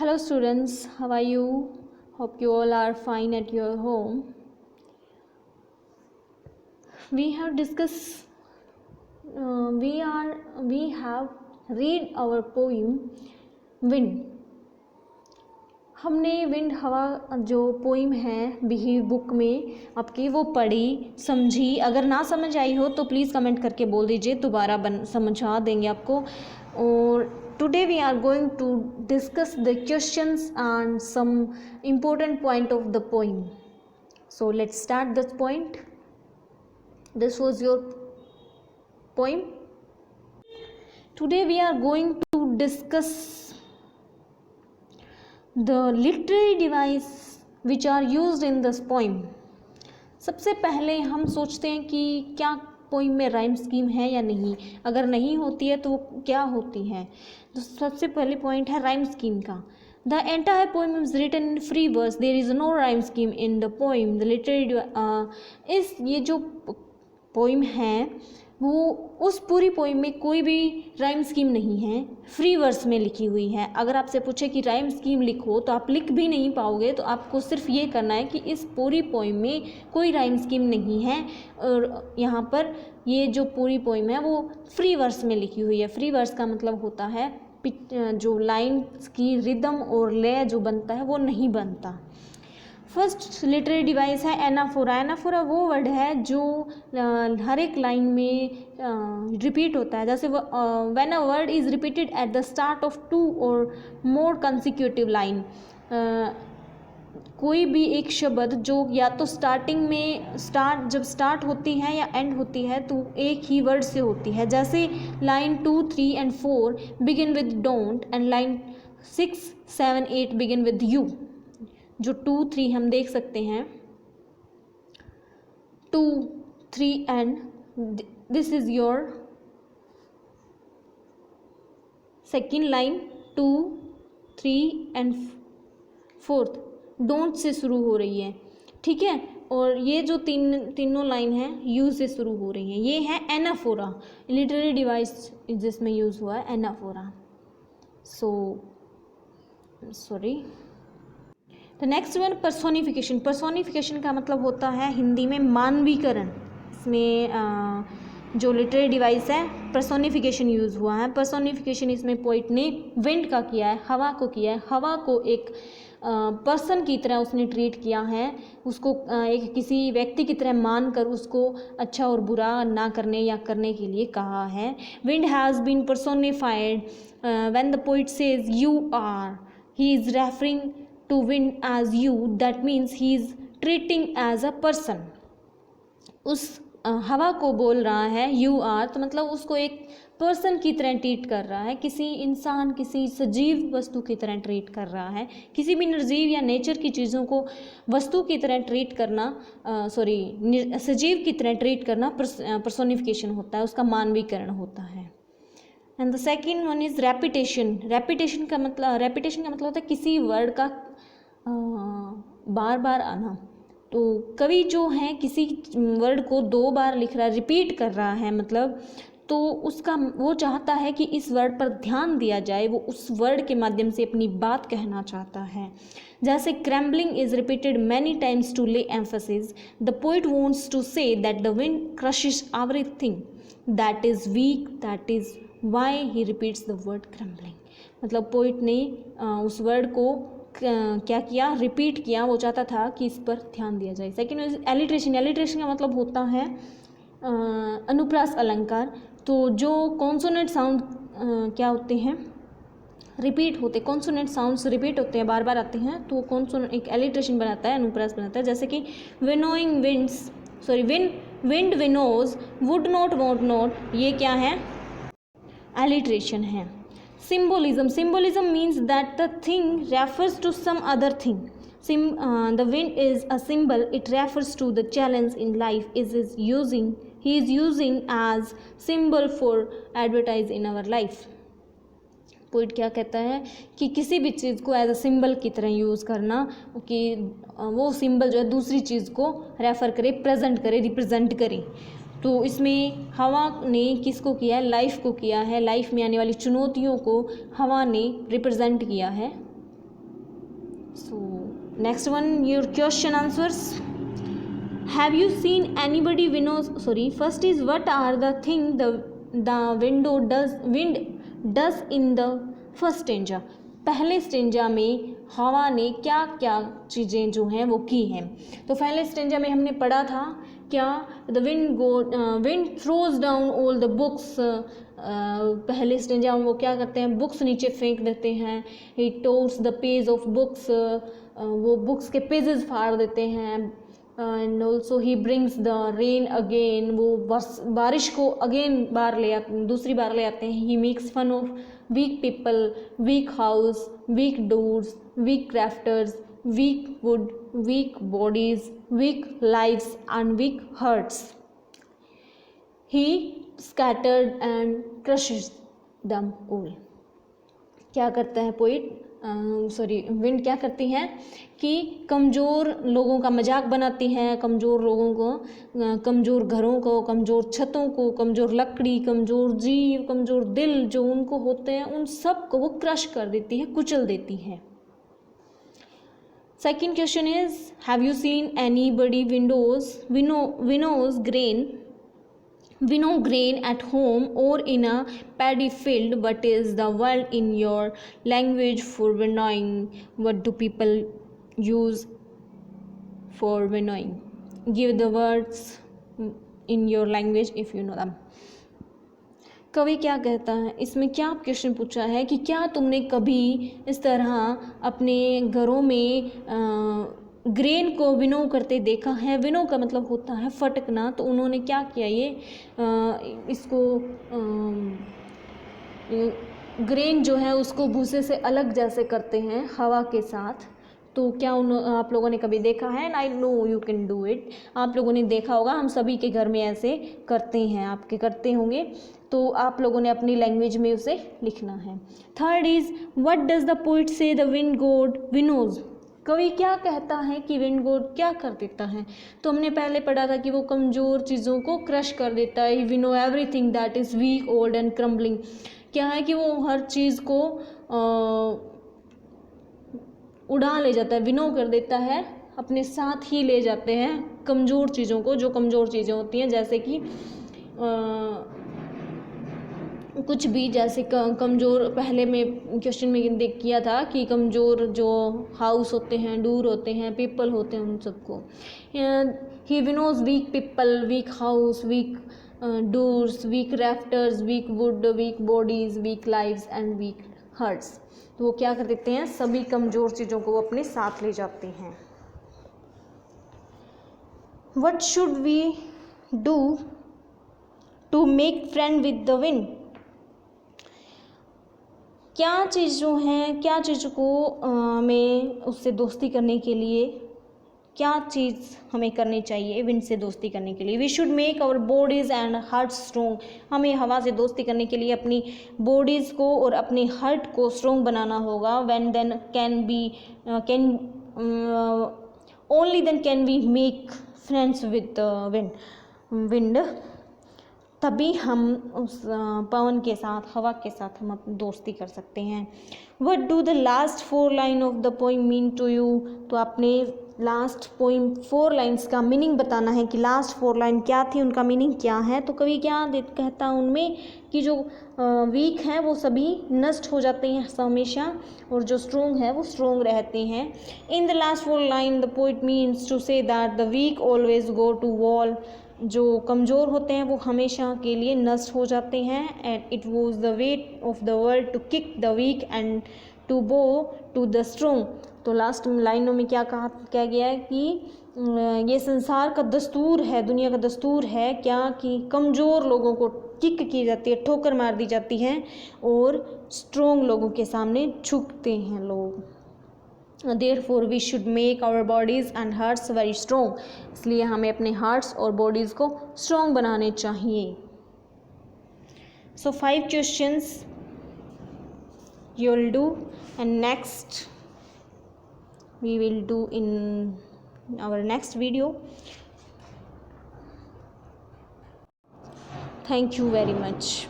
Hello students, how are you? Hope you all are fine at your home. We have discussed, we have read our poem Wind. हमने wind हवा जो poem है बिहीव book में आपकी वो पढ़ी समझी. अगर ना समझ आई हो तो प्लीज़ कमेंट करके बोल दीजिए, दोबारा समझा देंगे आपको. और today we are going to discuss the questions and some important point of the poem. So let's start this point. This was your poem. Today we are going to discuss the literary device which are used in this poem. सबसे पहले हम सोचते हैं कि क्या poem में rhyme scheme है या नहीं. अगर नहीं होती है तो क्या होती है. तो सबसे पहले पॉइंट है राइम स्कीम का. The entire poem is written in free verse, there is no rhyme scheme in the poem. The literary इस ये जो पोइम है वो उस पूरी पोइम में कोई भी राइम स्कीम नहीं है, फ्री वर्स में लिखी हुई है. अगर आपसे पूछे कि राइम स्कीम लिखो तो आप लिख भी नहीं पाओगे. तो आपको सिर्फ ये करना है कि इस पूरी पोइम में कोई राइम स्कीम नहीं है. और यहाँ पर ये जो पूरी पोइम है वो फ्री वर्स में लिखी हुई है. फ्री वर्स का मतलब होता है जो लाइन्स की रिदम और लय जो बनता है वो नहीं बनता. फर्स्ट लिटरेरी डिवाइस है एनाफोरा. एनाफोरा वो वर्ड है जो हर एक लाइन में रिपीट होता है. जैसे when a word is repeated at the start of 2 और मोर कंसिक्यूटिव लाइन. कोई भी एक शब्द जो या तो स्टार्टिंग में जब स्टार्ट होती है या एंड होती है तो एक ही वर्ड से होती है. जैसे line 2, 3 and 4 begin with don't and line 6, 7, 8 begin with you. जो 2, 3 हम देख सकते हैं 2, 3 and this is your second line 2, 3 and 4th don't say शुरू हो रही है. ठीक है. और ये जो तीनों लाइन है यू से शुरू हो रही हैं. ये है एनाफोरा. लिटरेरी डिवाइस जिसमें यूज़ हुआ है anaphora. Sorry. The next one personification. Personification का मतलब होता है हिंदी में मानवीकरण. इसमें जो लिटरेरी डिवाइस है पर्सोनिफिकेशन यूज़ हुआ है. पर्सोनिफिकेशन इसमें पोइट ने विंड का किया है, हवा को किया है. हवा को एक पर्सन की तरह उसने ट्रीट किया है. उसको एक किसी व्यक्ति की तरह मान कर उसको अच्छा और बुरा ना करने या करने के लिए कहा है. Wind has been personified when the poet says you are. He is referring to wind as you, that means he is treating as a person. उस हवा को बोल रहा है you are, तो मतलब उसको एक पर्सन की तरह ट्रीट कर रहा है. किसी इंसान, किसी सजीव वस्तु की तरह ट्रीट कर रहा है. किसी भी निर्जीव या नेचर की चीज़ों को वस्तु की तरह ट्रीट करना सजीव की तरह ट्रीट करना पर्सोनिफिकेशन होता है, उसका मानवीकरण होता है. And the second one is repetition. Repetition का मतलब होता है किसी वर्ड का बार बार आना. तो कवि जो है किसी वर्ड को 2 बार लिख रहा है, रिपीट कर रहा है मतलब, तो उसका वो चाहता है कि इस वर्ड पर ध्यान दिया जाए. वो उस वर्ड के माध्यम से अपनी बात कहना चाहता है. जैसे crumbling is repeated many times to lay emphasis. The poet wants to say that the wind crushes everything that is weak, that is why he repeats the word crumbling. मतलब पोइट ने उस वर्ड को क्या किया, repeat किया. वो चाहता था कि इस पर ध्यान दिया जाए. Second alliteration. एलिट्रेशन का मतलब होता है अनुप्रास अलंकार. तो जो कॉन्सोनेंट साउंड क्या होते हैं, रिपीट होते, कॉन्सोनेंट साउंड्स रिपीट होते हैं, बार बार आते हैं, तो कॉन्सोनेंट एक एलिट्रेशन बनाता है, अनुप्रास बनाता है. जैसे कि winnowing wind winnows, would not, won't not. ये क्या है, एलिट्रेशन है. Symbolism. Symbolism means that the thing refers to some other thing. The wind is a symbol. It refers to the challenge in life. He is using as symbol for advertise in our life. Poet क्या कहता है कि किसी भी चीज़ को as a symbol की तरह use करना कि वो सिंबल जो है दूसरी चीज़ को रेफ़र करे, प्रेजेंट करे, रिप्रेजेंट करे. तो इसमें हवा ने किसको किया है, लाइफ को किया है. लाइफ में आने वाली चुनौतियों को हवा ने रिप्रेजेंट किया है. So next one, your question answers. Have you seen anybody windows? Sorry, first is what are the thing the wind does in the first stanza. पहले स्टेंजा में हवा ने क्या क्या चीज़ें जो हैं वो की हैं. तो पहले स्टेंजा में हमने पढ़ा था क्या, the wind throws down all the books. पहले स्टेंजा में वो क्या करते हैं, बुक्स नीचे फेंक देते हैं. He tears the page of books, वो बुक्स के पेजेस फाड़ देते हैं. And also he brings the rain again, वो बारिश को अगेन दूसरी बार ले आते हैं. He makes fun of weak people, weak house, weak doors, weak crafters, weak wood, weak bodies, weak lives and weak hearts. He scattered and crushes them all. क्या करता है पोइट, विंड क्या करती हैं कि कमज़ोर लोगों का मजाक बनाती हैं, कमज़ोर लोगों को, कमज़ोर घरों को, कमज़ोर छतों को, कमज़ोर लकड़ी, कमज़ोर जीव, कमज़ोर दिल जो उनको होते हैं उन सब को वो क्रश कर देती है, कुचल देती है. Second question is, have you seen anybody winnows grain at home or in a paddy field? What is the word in your language for winnowing? What do people use for winnowing? Give the words in your language if you know them. कवि क्या कहता है इसमें, क्या question पूछा है कि क्या तुमने कभी इस तरह अपने घरों में ग्रेन को विनो करते देखा है. विनो का मतलब होता है फटकना. तो उन्होंने क्या किया, ये इसको ग्रेन जो है उसको भूसे से अलग जैसे करते हैं हवा के साथ. तो क्या आप लोगों ने कभी देखा है? I know you can do it. आप लोगों ने देखा होगा, हम सभी के घर में ऐसे करते हैं, आपके करते होंगे. तो आप लोगों ने अपनी लैंग्वेज में उसे लिखना है. Third is, what does the poet से द विंड गॉड विनोज? कवि क्या कहता है कि विंड गॉड क्या कर देता है. तो हमने पहले पढ़ा था कि वो कमज़ोर चीज़ों को क्रश कर देता है. We know everything that is weak, old and crumbling. क्या है कि वो हर चीज़ को उड़ा ले जाता है, विनो कर देता है, अपने साथ ही ले जाते हैं कमज़ोर चीज़ों को, जो कमज़ोर चीज़ें होती हैं, जैसे कि कुछ भी, जैसे कमज़ोर, पहले में क्वेश्चन में देख किया था कि कमज़ोर जो हाउस होते हैं, डूर होते हैं, पीपल होते हैं, उन सबको. He winnows weak people, weak house, weak doors, weak rafters, weak wood, weak bodies, weak lives and weak hearts. तो वो क्या कर देते हैं, सभी कमज़ोर चीज़ों को वो अपने साथ ले जाते हैं. What should we do to make friend with the wind? क्या चीज़ जो है, क्या चीज़ को हमें उससे दोस्ती करने के लिए क्या चीज़ हमें करनी चाहिए विंड से दोस्ती करने के लिए? We should make our bodies and heart strong. हमें हवा से दोस्ती करने के लिए अपनी बॉडीज़ को और अपने हार्ट को स्ट्रोंग बनाना होगा. When then only then can we make friends with wind. तभी हम उस पवन के साथ, हवा के साथ हम अपनी दोस्ती कर सकते हैं. What do the last 4 line of the poem mean to you? तो आपने लास्ट पोइम 4 लाइन्स का मीनिंग बताना है कि लास्ट 4 लाइन क्या थी, उनका मीनिंग क्या है. तो कवि क्या कहता है उनमें कि जो वीक हैं वो सभी नष्ट हो जाते हैं हमेशा, और जो स्ट्रोंग है वो स्ट्रोंग रहते हैं. In the last 4 line the poet means to say that the weak always go to wall. जो कमज़ोर होते हैं वो हमेशा के लिए नष्ट हो जाते हैं. And it was the weight of the world to kick the weak and to bow to the strong. तो लास्ट लाइनों में क्या गया है कि ये संसार का दस्तूर है, दुनिया का दस्तूर है क्या, कि कमज़ोर लोगों को किक की जाती है, ठोकर मार दी जाती है, और स्ट्रोंग लोगों के सामने झुकते हैं लोग. Therefore we should make our bodies and hearts very strong. इसलिए हमें अपने hearts और bodies को strong बनाने चाहिए. So 5 questions you will do, and next we will do in our next video. Thank you very much.